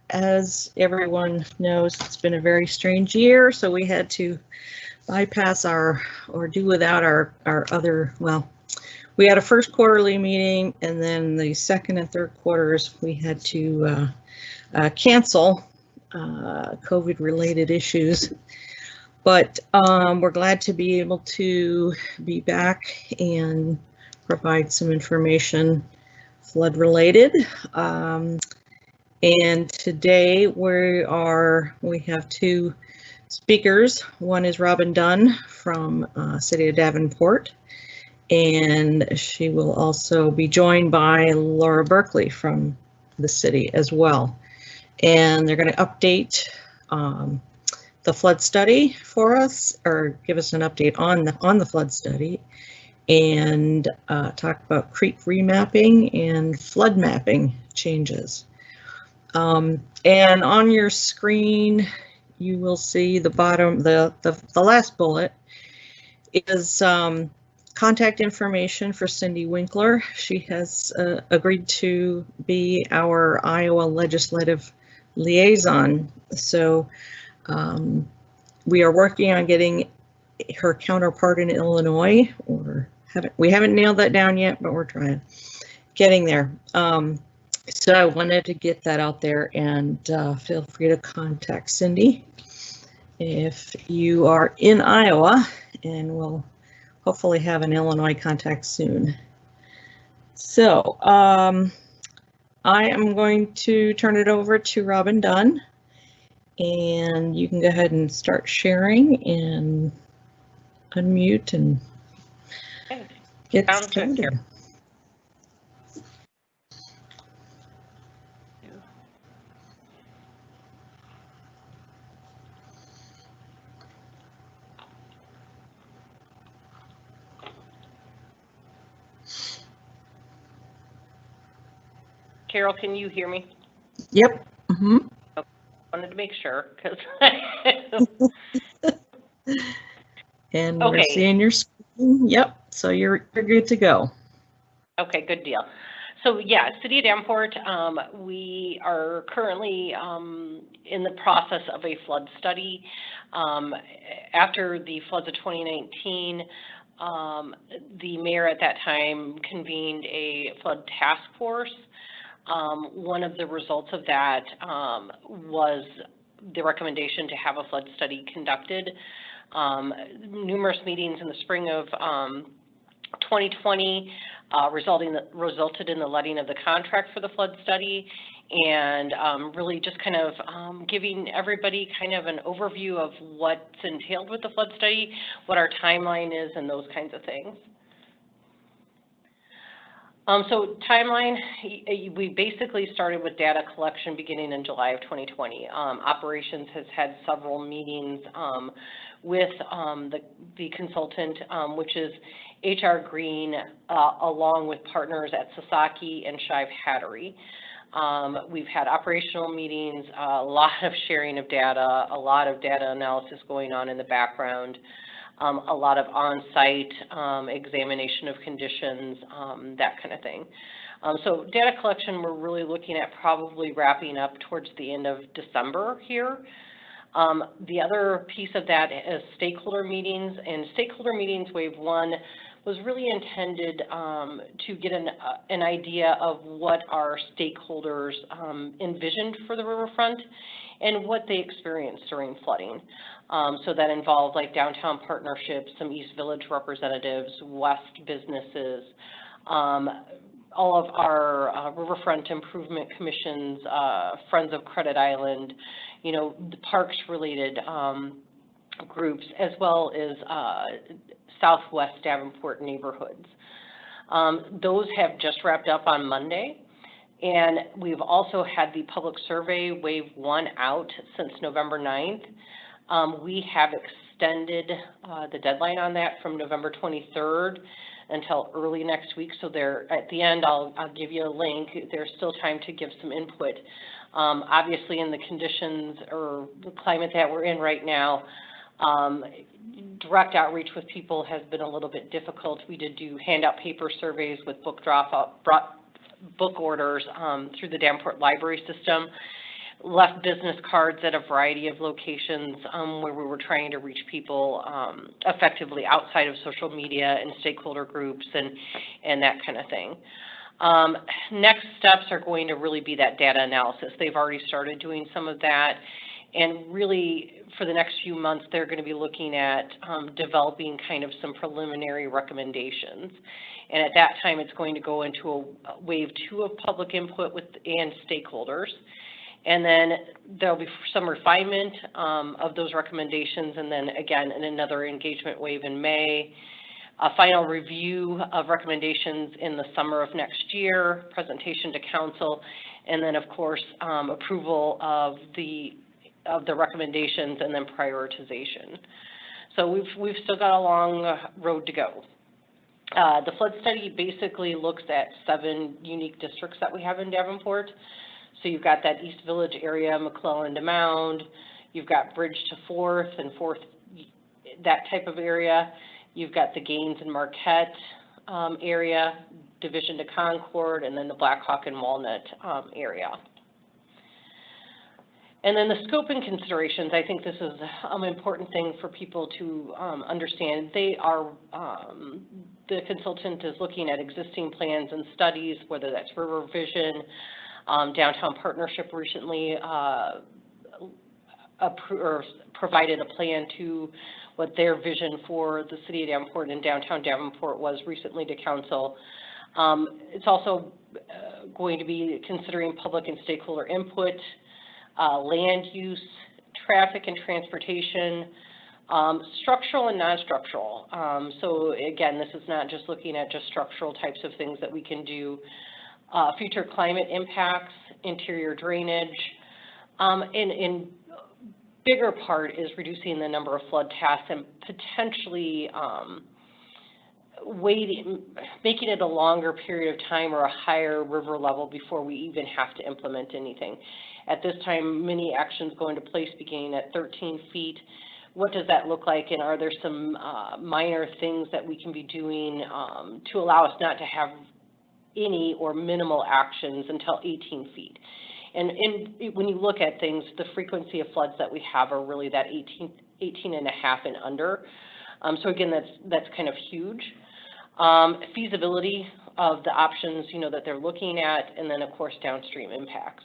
As everyone knows, it's been a very strange year, so we had to bypass or do without our other, well, we had a first quarterly meeting, and then the second and third quarters we had to cancel COVID-related issues. But we're glad to be able to be back and provide some information flood-related. And today we have two speakers. One is Robbin Dunn from City of Davenport, and she will also be joined by Laura Berkley from the city as well. And they're going to update the flood study for us, or give us an update on the flood study, and talk about creek remapping and flood mapping changes. And on your screen, you will see the bottom, the last bullet is contact information for Cindy Winckler. She has agreed to be our Iowa legislative liaison. So we are working on getting her counterpart in Illinois, or we haven't nailed that down yet, but we're trying, getting there. So I wanted to get that out there, and feel free to contact Cindy if you are in Iowa, and we'll hopefully have an Illinois contact soon. So I am going to turn it over to Robbin Dunn, and you can go ahead and start sharing and unmute and get started here. Carol, can you hear me? Yep. Mm-hmm. I wanted to make sure, because and okay. We're seeing your screen. Yep. So you're good to go. Okay, good deal. So yeah, City of Davenport, we are currently in the process of a flood study. After the floods of 2019, the mayor at that time convened a flood task force. One of the results of that was the recommendation to have a flood study conducted. Numerous meetings in the spring of 2020 resulted in the letting of the contract for the flood study, and really just kind of giving everybody kind of an overview of what's entailed with the flood study, what our timeline is, and those kinds of things. So timeline, we basically started with data collection beginning in July of 2020. Operations has had several meetings with the consultant, which is HR Green, along with partners at Sasaki and Shive Hattery. We've had operational meetings, a lot of sharing of data, a lot of data analysis going on in the background. A lot of on-site examination of conditions, that kind of thing. So data collection, we're really looking at probably wrapping up towards the end of December here. The other piece of that is stakeholder meetings, and stakeholder meetings wave one was really intended to get an idea of what our stakeholders envisioned for the riverfront and what they experienced during flooding. So that involved like downtown partnerships, some East Village representatives, West businesses, all of our riverfront improvement commissions, Friends of Credit Island, you know, the parks related groups, as well as Southwest Davenport neighborhoods. Those have just wrapped up on Monday. And we've also had the public survey wave one out since November 9th. We have extended the deadline on that from November 23rd until early next week. So there, at the end, I'll give you a link. There's still time to give some input. Obviously, in the conditions or the climate that we're in right now, direct outreach with people has been a little bit difficult. We did do handout paper surveys with book drop book orders through the Davenport library system, left business cards at a variety of locations where we were trying to reach people effectively outside of social media and stakeholder groups and that kind of thing. Next steps are going to really be that data analysis. They've already started doing some of that, and really for the next few months they're going to be looking at developing kind of some preliminary recommendations. And at that time it's going to go into a wave 2 of public input and stakeholders. And then there'll be some refinement of those recommendations, and then again in another engagement wave in May, a final review of recommendations in the summer of next year, presentation to council, and then of course approval of the recommendations, and then prioritization. So we've still got a long road to go. The flood study basically looks at 7 unique districts that we have in Davenport. So you've got that East Village area, McClellan to Mound, you've got Bridge to 4th and 4th, that type of area. You've got the Gaines and Marquette area, Division to Concord, and then the Blackhawk and Walnut area. And then the scope and considerations, I think this is an important thing for people to understand. They are, the consultant is looking at existing plans and studies, whether that's River Vision, Downtown Partnership recently provided a plan to what their vision for the City of Davenport and Downtown Davenport was recently to Council. It's also going to be considering public and stakeholder input, land use, traffic and transportation, structural and non-structural. So again, this is not just looking at just structural types of things that we can do. Future climate impacts, interior drainage, and bigger part is reducing the number of flood tasks and potentially making it a longer period of time or a higher river level before we even have to implement anything. At this time, many actions go into place beginning at 13 feet. What does that look like, and are there some minor things that we can be doing to allow us not to have any or minimal actions until 18 feet. And when you look at things, the frequency of floods that we have are really that 18 and a half and under. So again, that's kind of huge. Feasibility of the options, that they're looking at, and then of course downstream impacts.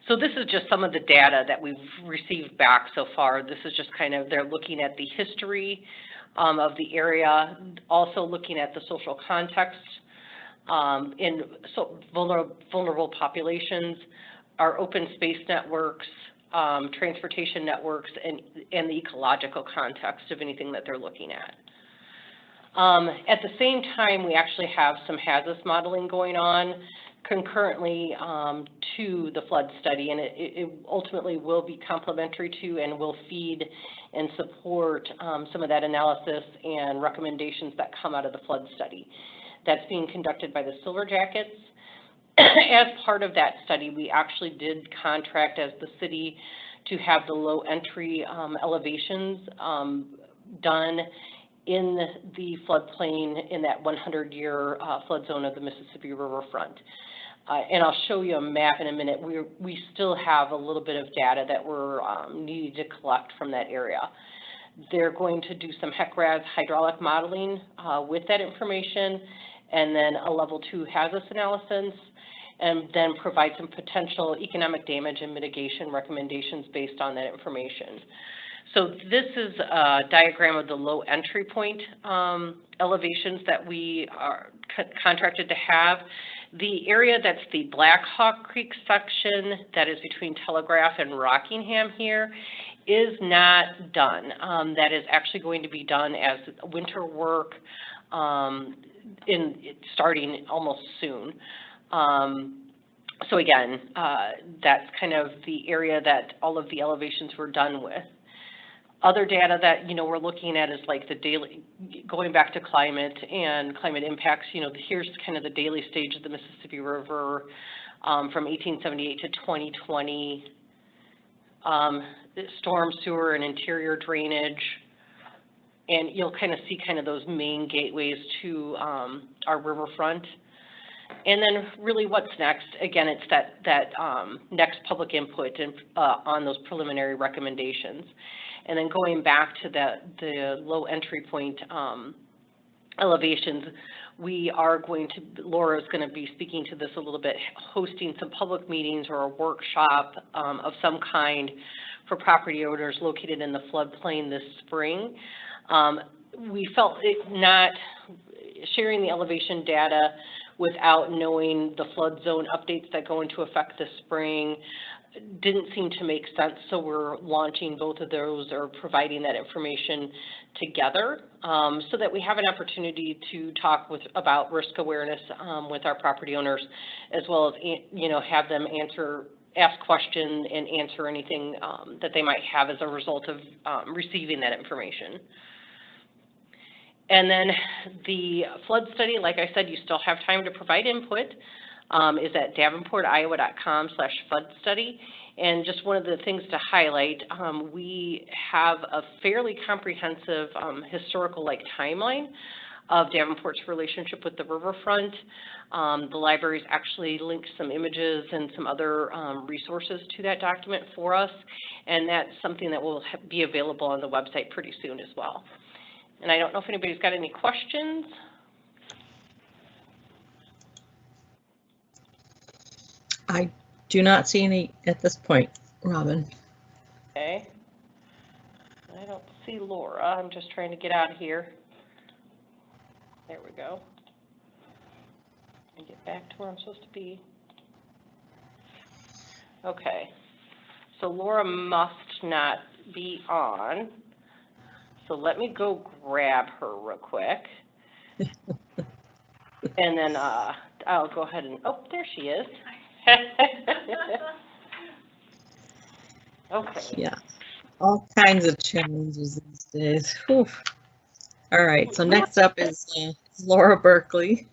So this is just some of the data that we've received back so far. This is just kind of, they're looking at the history of the area, also looking at the social context, in vulnerable populations, our open space networks, transportation networks, and the ecological context of anything that they're looking at. At the same time, we actually have some HAZUS modeling going on concurrently to the flood study, and it ultimately will be complementary to and will feed and support some of that analysis and recommendations that come out of the flood study. That's being conducted by the Silver Jackets. As part of that study, we actually did contract as the city to have the low entry elevations done in the floodplain in that 100-year flood zone of the Mississippi Riverfront. And I'll show you a map in a minute. We still have a little bit of data that we're needing to collect from that area. They're going to do some HEC-RAS hydraulic modeling with that information, and then a level 2 HAZUS analysis, and then provide some potential economic damage and mitigation recommendations based on that information. So this is a diagram of the low entry point elevations that we are contracted to have. The area that's the Blackhawk Creek section that is between Telegraph and Rockingham here is not done. That is actually going to be done as winter work starting almost soon. So again, that's kind of the area that all of the elevations were done with. Other data that, we're looking at is like the daily, going back to climate and climate impacts, here's kind of the daily stage of the Mississippi River from 1878 to 2020, storm sewer and interior drainage. And you'll kind of see kind of those main gateways to our riverfront. And then really what's next? Again, it's that next public input and, on those preliminary recommendations. And then going back to the low entry point elevations, we are going to, Laura is going to be speaking to this a little bit, hosting some public meetings or a workshop of some kind for property owners located in the floodplain this spring. We felt it not sharing the elevation data without knowing the flood zone updates that go into effect this spring didn't seem to make sense, so we're launching both of those or providing that information together so that we have an opportunity to talk about risk awareness with our property owners, as well as, you know, have them ask questions and answer anything that they might have as a result of receiving that information. And then the flood study, like I said, you still have time to provide input, is at davenportiowa.com/flood study. And just one of the things to highlight, we have a fairly comprehensive historical timeline of Davenport's relationship with the riverfront. The library's actually linked some images and some other resources to that document for us, and that's something that will be available on the website pretty soon as well. And I don't know if anybody's got any questions. I do not see any at this point, Robin. Okay. I don't see Laura. I'm just trying to get out of here. There we go. And get back to where I'm supposed to be. Okay. So Laura must not be on. So let me go grab her real quick. And then I'll go ahead and, oh, there she is. Okay. Yeah, all kinds of challenges these days. Whew. All right, so next up is Laura Berkley.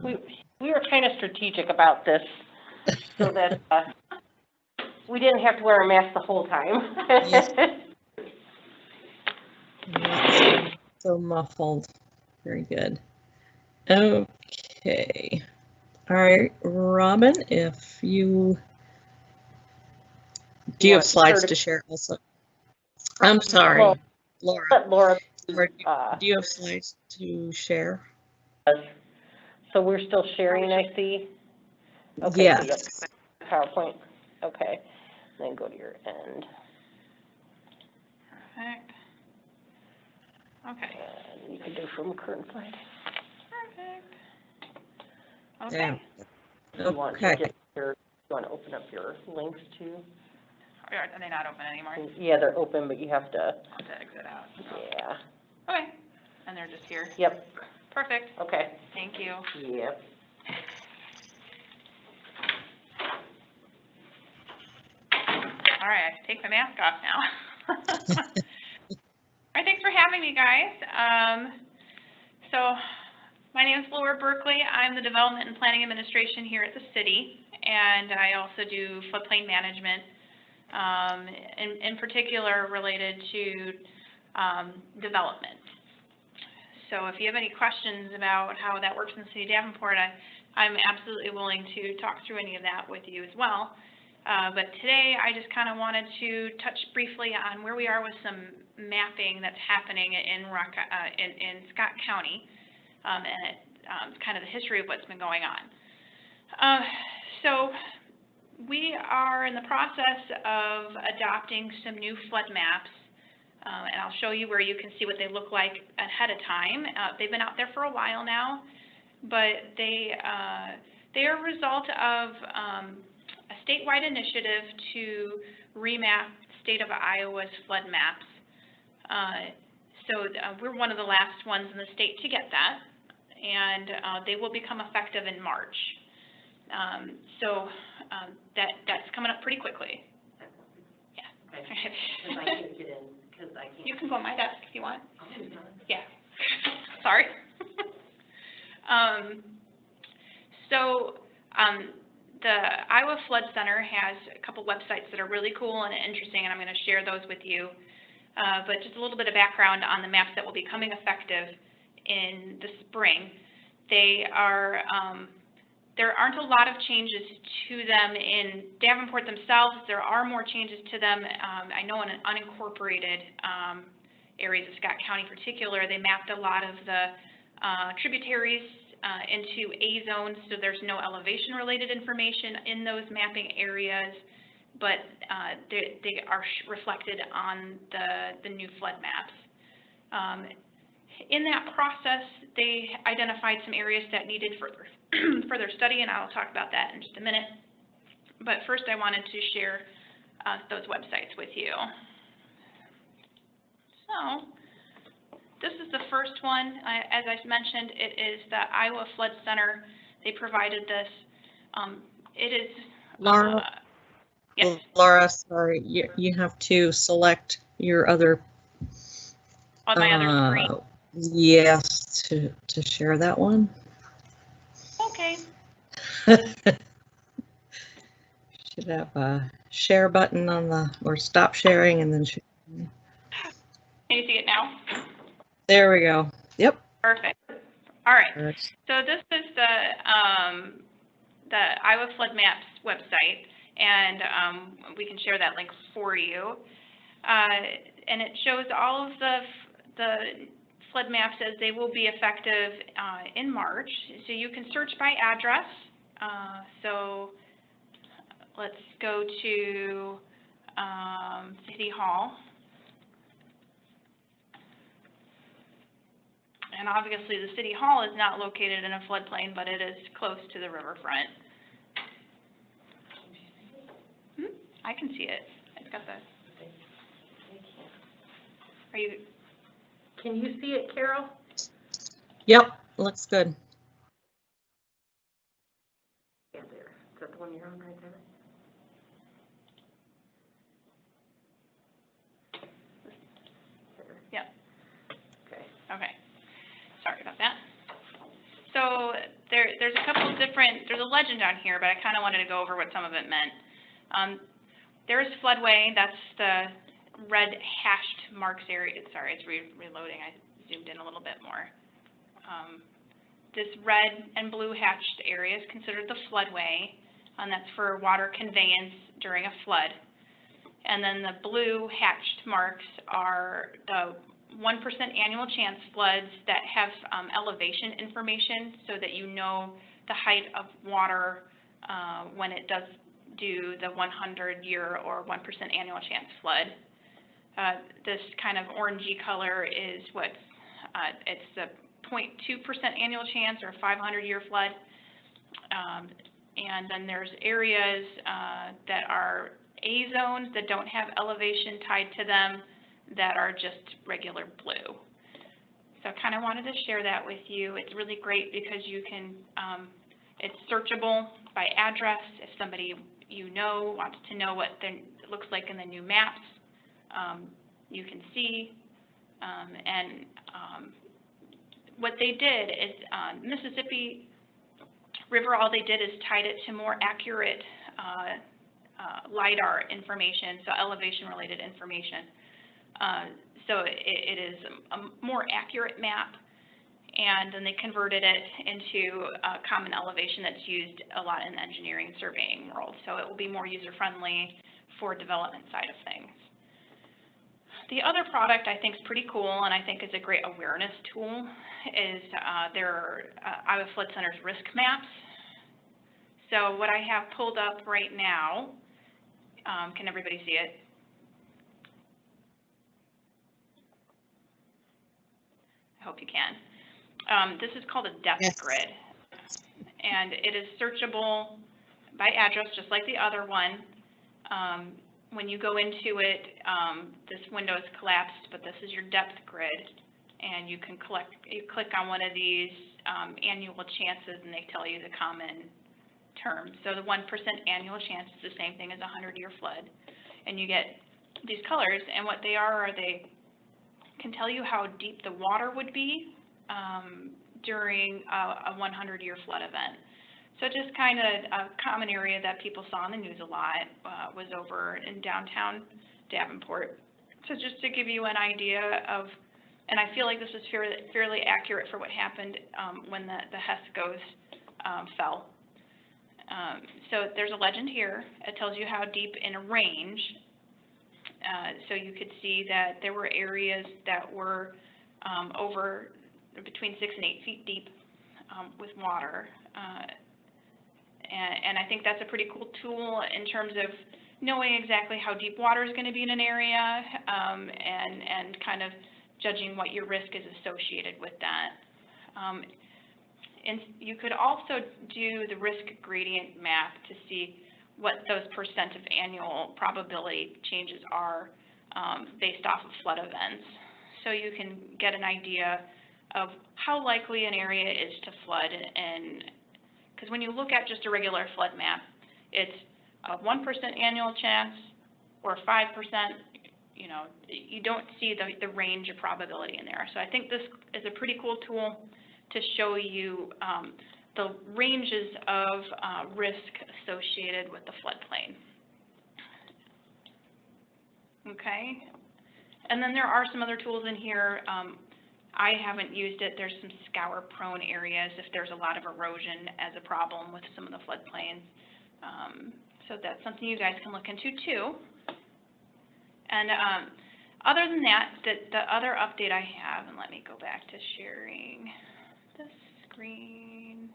We were kind of strategic about this so that we didn't have to wear a mask the whole time. Not so muffled. Very good. Okay. All right, Robin, if you do you have slides to share also? I'm sorry, well, Laura. Do you have slides to share? So we're still sharing, I see. Okay, yes. So PowerPoint. Okay. Then go to your end. Perfect. Okay. And you can do from current slide. Perfect. Okay. Yeah. You want to open up your links too? Are they not open anymore? Yeah, they're open, but you have to exit out. Yeah. Okay. And they're just here? Yep. Perfect. Okay. Thank you. Yep. All right, I can take my mask off now. All right, thanks for having me, guys. So my name is Laura Berkley. I'm the Development and Planning Administration here at the city, and I also do floodplain management, in particular related to development. So if you have any questions about how that works in the city of Davenport, I'm absolutely willing to talk through any of that with you as well. But today I just kind of wanted to touch briefly on where we are with some mapping that's happening in Scott County, and kind of the history of what's been going on. So we are in the process of adopting some new flood maps, and I'll show you where you can see what they look like ahead of time. They've been out there for a while now, but they are a result of a statewide initiative to remap the state of Iowa's flood maps. So we're one of the last ones in the state to get that, and they will become effective in March. That's coming up pretty quickly. Yeah. Okay. Because I can't get in. You can go on my desk if you want. Yeah. Sorry. The Iowa Flood Center has a couple websites that are really cool and interesting, and I'm going to share those with you. But just a little bit of background on the maps that will be coming effective in the spring. They are There aren't a lot of changes to them in Davenport themselves. There are more changes to them. I know in unincorporated areas of Scott County in particular, they mapped a lot of the tributaries into A zones, so there's no elevation-related information in those mapping areas, but they are reflected on the new flood maps. In that process, they identified some areas that needed further study, and I'll talk about that in just a minute. But first, I wanted to share those websites with you. So, this is the first one. As I mentioned, it is the Iowa Flood Center. They provided this. It is... Laura, yes. Laura, sorry, you have to select your other... On my other screen? Yes, to share that one. Okay. Should have a share button on the, or stop sharing and then share. Can you see it now? There we go. Yep. Perfect. All right. So this is the Iowa Flood Maps website, and we can share that link for you. And it shows all of the flood maps as they will be effective in March. So you can search by address. So let's go to City Hall. And obviously the City Hall is not located in a floodplain, but it is close to the riverfront. I can see it. It's got the... Are you... Can you see it, Carol? Yep, looks good. Yeah, there. Is that the one you're on right there? Yep. Okay. Okay. Sorry about that. So there's a couple of different, there's a legend on here, but I kind of wanted to go over what some of it meant. There's floodway, that's the red hashed marks area. Sorry, it's reloading. I zoomed in a little bit more. This red and blue hatched area is considered the floodway, and that's for water conveyance during a flood. And then the blue hatched marks are the 1% annual chance floods that have elevation information, so that you know the height of water when it does do the 100-year or 1% annual chance flood. This kind of orangey color is what it's the 0.2% annual chance or 500-year flood. And then there's areas that are A zones that don't have elevation tied to them, that are just regular blue. So I kind of wanted to share that with you. It's really great because you can, it's searchable by address. If somebody you know wants to know what it looks like in the new maps, you can see. What they did is Mississippi River, all they did is tied it to more accurate LIDAR information, so elevation related information. So it is a more accurate map, and then they converted it into a common elevation that's used a lot in the engineering and surveying world. So it will be more user-friendly for development side of things. The other product I think is pretty cool, and I think is a great awareness tool, is their Iowa Flood Center's risk maps. So what I have pulled up right now, can everybody see it? I hope you can. This is called a depth grid, and it is searchable by address, just like the other one. When you go into it, this window is collapsed, but this is your depth grid, and you can click on one of these annual chances, and they tell you the common terms. So the 1% annual chance is the same thing as a 100-year flood, and you get these colors, and what they are they can tell you how deep the water would be during a 100-year flood event. So just kind of a common area that people saw in the news a lot was over in downtown Davenport. So just to give you an idea of, and I feel like this is fairly accurate for what happened when the Hess fell. So there's a legend here. It tells you how deep in a range. So you could see that there were areas that were over between 6 and 8 feet deep with water. And I think that's a pretty cool tool in terms of knowing exactly how deep water is going to be in an area, and kind of judging what your risk is associated with that. And you could also do the risk gradient map to see what those percent of annual probability changes are based off of flood events. So you can get an idea of how likely an area is to flood, and because when you look at just a regular flood map, it's a 1% annual chance or 5%, you know, you don't see the range of probability in there. So I think this is a pretty cool tool to show you the ranges of risk associated with the floodplain. Okay, and then there are some other tools in here. I haven't used it. There's some scour-prone areas if there's a lot of erosion as a problem with some of the floodplains. So that's something you guys can look into too. And other than that, the other update I have, and let me go back to sharing the screen.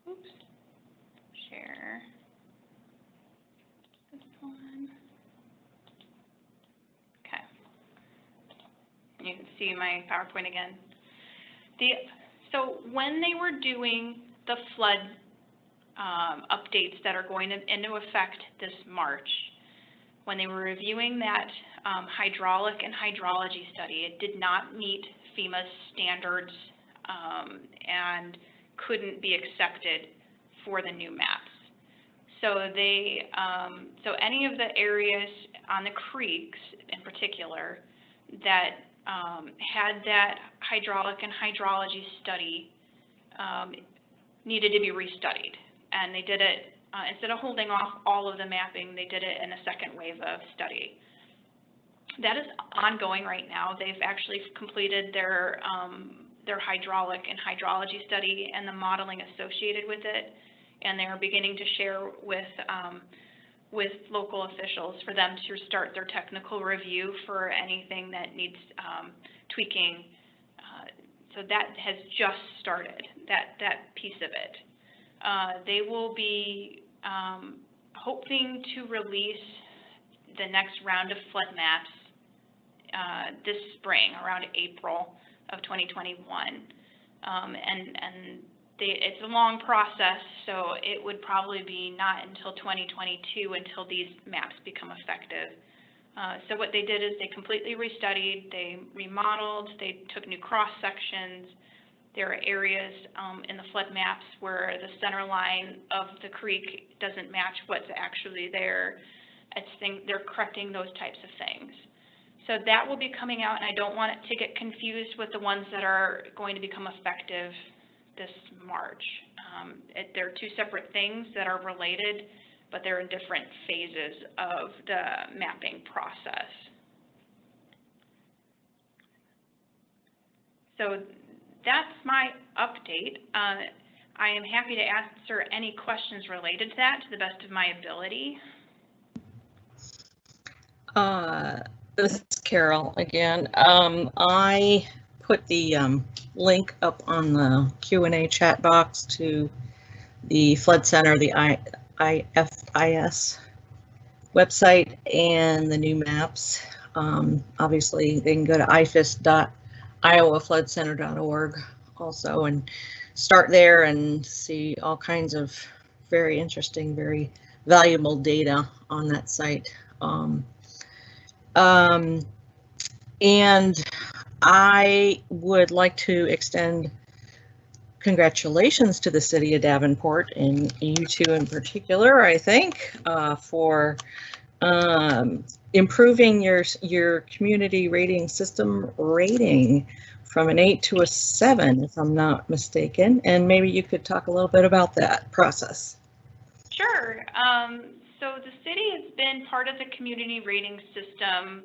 Oops. Share this one. Okay. You can see my PowerPoint again. So when they were doing the flood updates that are going into effect this March, when they were reviewing that hydraulic and hydrology study, it did not meet FEMA's standards and couldn't be accepted for the new maps. So they, so any of the areas on the creeks in particular that had that hydraulic and hydrology study needed to be restudied. And they did it, instead of holding off all of the mapping, they did it in a second wave of study. That is ongoing right now. They've actually completed their hydraulic and hydrology study and the modeling associated with it, and they're beginning to share with local officials for them to start their technical review for anything that needs tweaking. So that has just started, that piece of it. They will be hoping to release the next round of flood maps this spring, around April of 2021. And it's a long process, so it would probably be not until 2022 until these maps become effective. So what they did is they completely restudied, they remodeled, they took new cross sections. There are areas in the flood maps where the center line of the creek doesn't match what's actually there. They're correcting those types of things. So that will be coming out, and I don't want it to get confused with the ones that are going to become effective this March. They're two separate things that are related, but they're in different phases of the mapping process. So that's my update. I am happy to answer any questions related to that to the best of my ability. This is Carol again. I put the link up on the Q&A chat box to the Flood Center, the IFIS website, and the new maps. Obviously, they can go to ifis.iowafloodcenter.org also and start there and see all kinds of very interesting, very valuable data on that site. And I would like to extend congratulations to the City of Davenport, and you two in particular, I think, for improving your community rating system rating from an 8 to a 7, if I'm not mistaken. And maybe you could talk a little bit about that process. Sure. So the city has been part of the community rating system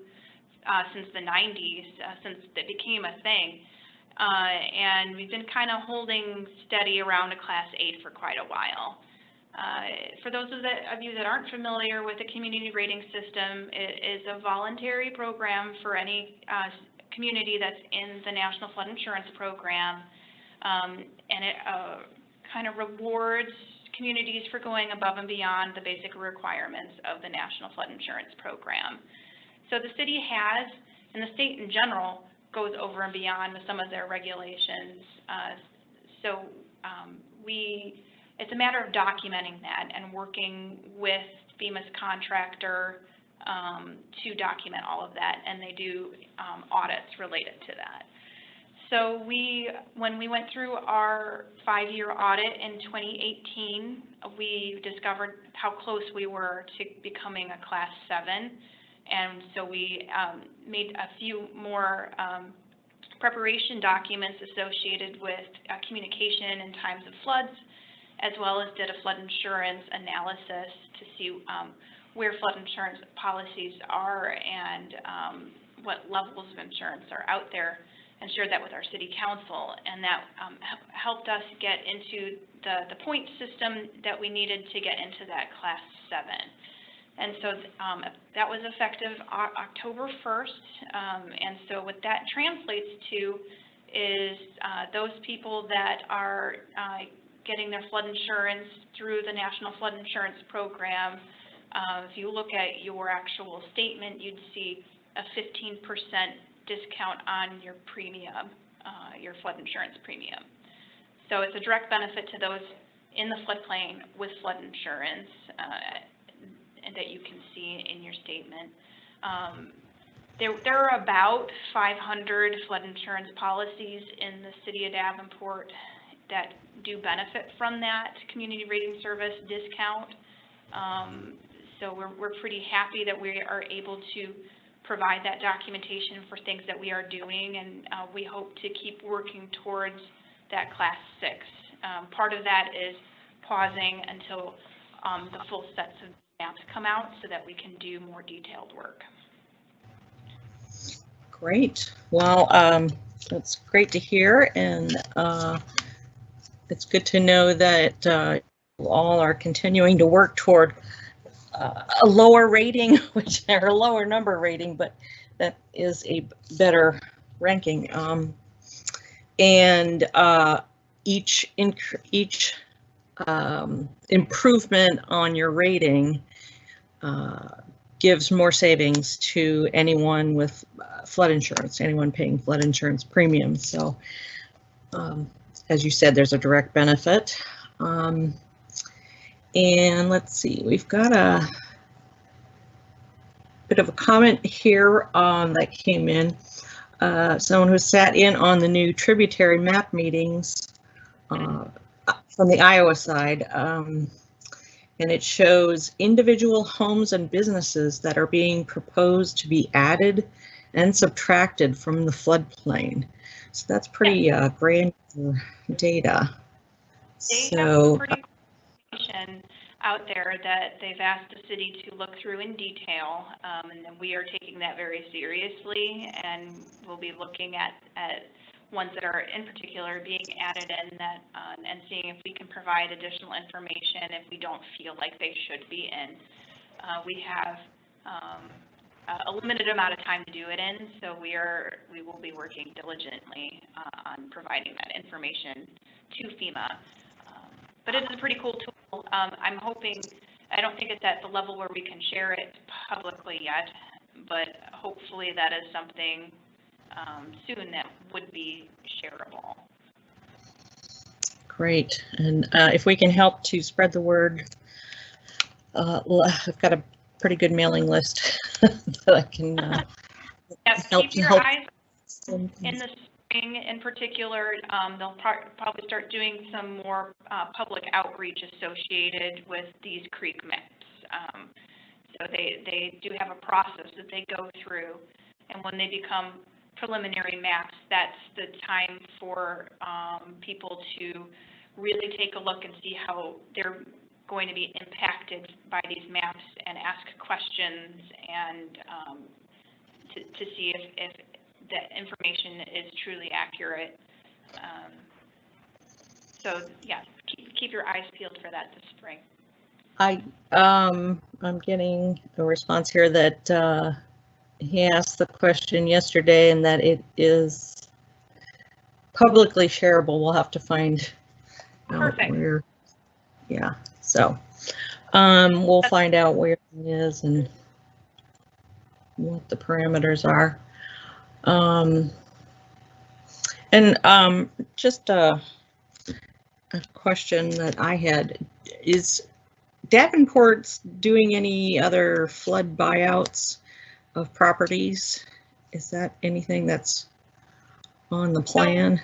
since the 90s, since it became a thing. and we've been kind of holding steady around a Class 8 for quite a while. For those of you that aren't familiar with the community rating system, it is a voluntary program for any community that's in the National Flood Insurance Program, and it kind of rewards communities for going above and beyond the basic requirements of the National Flood Insurance Program. So the city has, and the state in general, goes over and beyond with some of their regulations. It's a matter of documenting that and working with FEMA's contractor to document all of that, and they do audits related to that. So when we went through our 5-year audit in 2018, we discovered how close we were to becoming a Class 7, and so we made a few more preparation documents associated with communication in times of floods, as well as did a flood insurance analysis to see where flood insurance policies are and what levels of insurance are out there, and shared that with our city council, and that helped us get into the point system that we needed to get into that Class 7. And so that was effective October 1st, and so what that translates to is those people that are getting their flood insurance through the National Flood Insurance Program, if you look at your actual statement, you'd see a 15% discount on your premium, your flood insurance premium. So it's a direct benefit to those in the floodplain with flood insurance, and that you can see in your statement. There are about 500 flood insurance policies in the city of Davenport that do benefit from that community rating service discount. So we're pretty happy that we are able to provide that documentation for things that we are doing, and we hope to keep working towards that Class 6. Part of that is pausing until the full sets of maps come out so that we can do more detailed work. Great. Well, that's great to hear, and it's good to know that you all are continuing to work toward a lower rating, which are a lower number rating, but that is a better ranking. And each improvement on your rating gives more savings to anyone with flood insurance, anyone paying flood insurance premiums. So, as you said, there's a direct benefit. And let's see, we've got a bit of a comment here that came in. Someone who sat in on the new tributary map meetings from the Iowa side, and it shows individual homes and businesses that are being proposed to be added and subtracted from the floodplain. So that's pretty granular data. They have pretty good information out there that they've asked the city to look through in detail, and we are taking that very seriously, and we'll be looking at ones that are in particular being added in that, and seeing if we can provide additional information if we don't feel like they should be in. We have a limited amount of time to do it in, so we will be working diligently on providing that information to FEMA. But it is a pretty cool tool. I'm hoping, I don't think it's at the level where we can share it publicly yet, but hopefully that is something soon that would be shareable. Great, and if we can help to spread the word, I've got a pretty good mailing list that I can yes, help. Keep your eyes in the spring in particular. They'll probably start doing some more public outreach associated with these creek maps. So they do have a process that they go through, and when they become preliminary maps, that's the time for people to really take a look and see how they're going to be impacted by these maps and ask questions and to see if the information is truly accurate. So yeah, keep your eyes peeled for that this spring. I'm getting a response here that he asked the question yesterday and that it is publicly shareable. We'll have to find out where. Yeah, so we'll find out where it is and what the parameters are. And just a question that I had is, Davenport's doing any other flood buyouts of properties? Is that anything that's on the plan?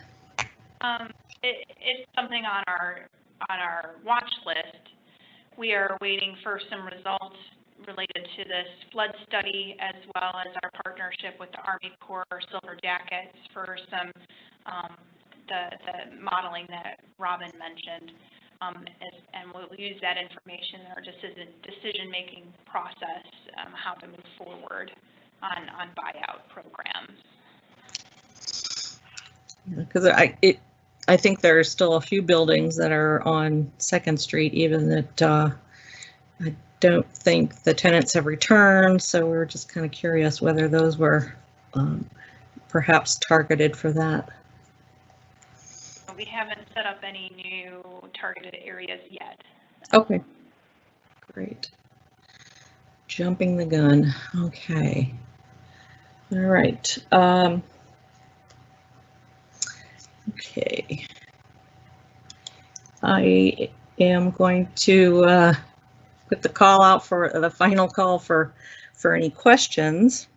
It's something on our watch list. We are waiting for some results related to this flood study, as well as our partnership with the Army Corps Silver Jackets for some the modeling that Robbin mentioned, and we'll use that information in our decision-making process, how to move forward on buyout programs. Because I think there are still a few buildings that are on 2nd Street, even that I don't think the tenants have returned. So we're just kind of curious whether those were perhaps targeted for that. We haven't set up any new targeted areas yet. Okay, great. Jumping the gun. Okay. All right. Okay. I am going to put the call out for the final call for any questions.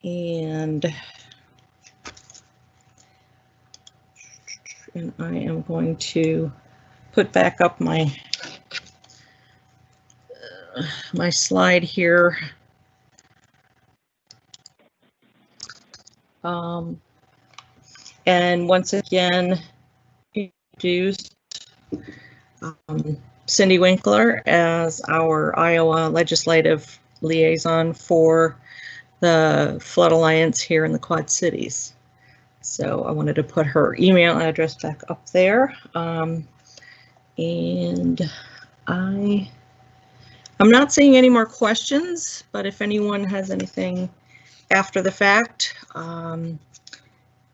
And I am going to put back up my my slide here. And once again, introduced Cindy Winckler as our Iowa legislative liaison for the Flood Alliance here in the Quad Cities. So I wanted to put her email address back up there. And I'm not seeing any more questions, but if anyone has anything after the fact,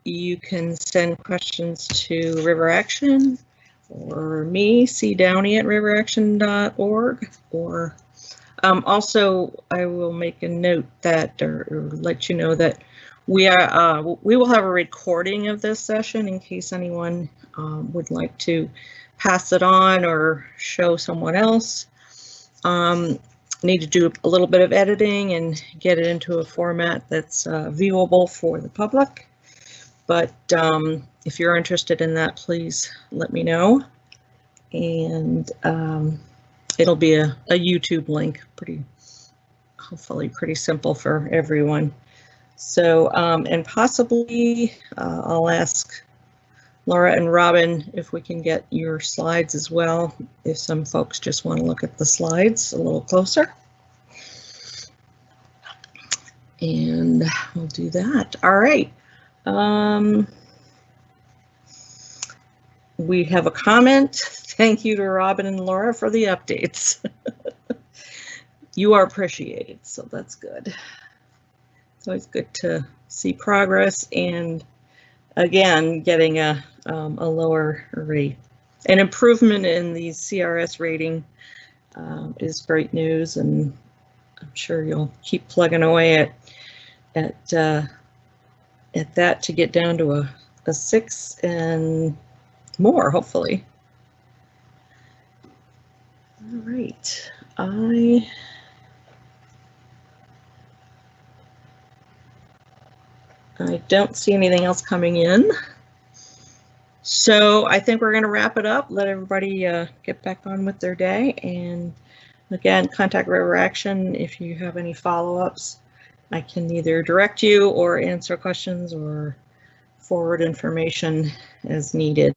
you can send questions to River Action or me, cdowney@riveraction.org, or also I will make a note that, or let you know that we will have a recording of this session in case anyone would like to pass it on or show someone else. Need to do a little bit of editing and get it into a format that's viewable for the public. But if you're interested in that, please let me know. And it'll be a YouTube link, hopefully pretty simple for everyone. So, and possibly I'll ask Laura and Robbin if we can get your slides as well, if some folks just want to look at the slides a little closer. And we'll do that. All right. We have a comment. Thank you to Robbin and Laura for the updates. You are appreciated, so that's good. It's always good to see progress, and again, getting a lower rate. An improvement in the CRS rating is great news, and I'm sure you'll keep plugging away at that to get down to a 6 and more, hopefully. All right, I don't see anything else coming in. So I think we're going to wrap it up, let everybody get back on with their day. And again, contact River Action if you have any follow-ups. I can either direct you or answer questions or forward information as needed.